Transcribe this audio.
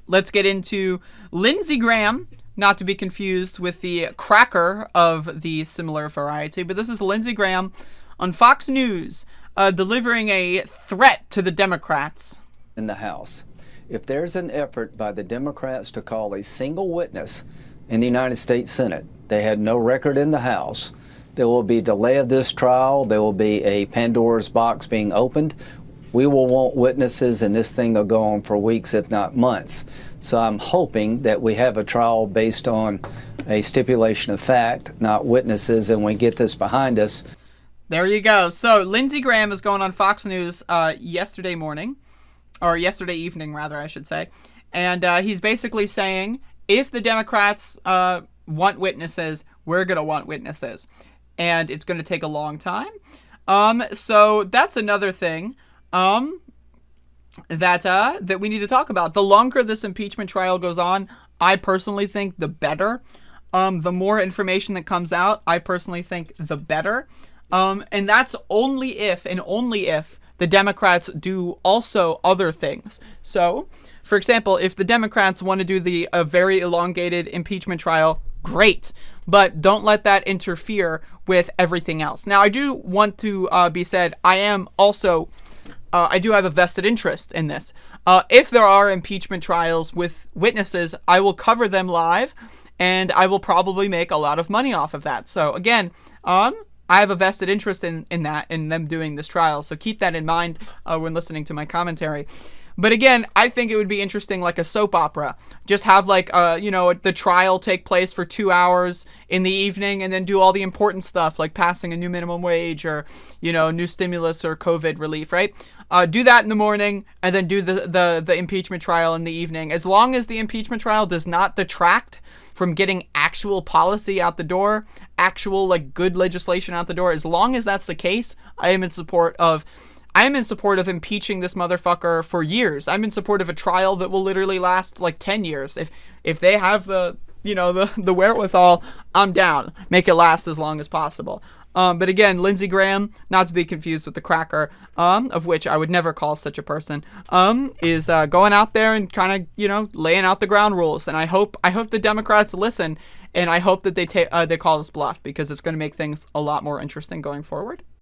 let's get into Lindsey Graham, not to be confused with the cracker of the similar variety, but this is Lindsey Graham on Fox News delivering a threat to the Democrats. In the House, if there's an effort by the Democrats to call a single witness in the United States Senate, they had no record in the House, there will be delay of this trial, there will be a Pandora's box being opened. We will want witnesses, and this thing will go on for weeks, if not months. So I'm hoping that we have a trial based on a stipulation of fact, not witnesses, and we get this behind us. There you go. So Lindsey Graham is going on Fox News yesterday evening, rather, I should say. And he's basically saying, if the Democrats want witnesses, we're going to want witnesses. And it's going to take a long time. So that's another thing that we need to talk about. The longer this impeachment trial goes on, I personally think the better. The more information that comes out, I personally think the better. And that's only if the Democrats do also other things. So, for example, if the Democrats want to do a very elongated impeachment trial, great. But don't let that interfere with everything else. Now, I do want to be said, I do have a vested interest in this. If there are impeachment trials with witnesses, I will cover them live, and I will probably make a lot of money off of that. So again, I have a vested interest in them doing this trial. So keep that in mind when listening to my commentary. But again, I think it would be interesting, like a soap opera. Just have the trial take place for 2 hours in the evening, and then do all the important stuff like passing a new minimum wage or, new stimulus or COVID relief, right? Do that in the morning, and then do the impeachment trial in the evening. As long as the impeachment trial does not detract from getting actual policy out the door, actual good legislation out the door, as long as that's the case, I am in support of impeaching this motherfucker for years. I'm in support of a trial that will literally last 10 years. If they have the wherewithal, I'm down. Make it last as long as possible. But again, Lindsey Graham, not to be confused with the cracker, of which I would never call such a person, is going out there and kind of, laying out the ground rules. And I hope the Democrats listen, and I hope that they call this bluff, because it's going to make things a lot more interesting going forward.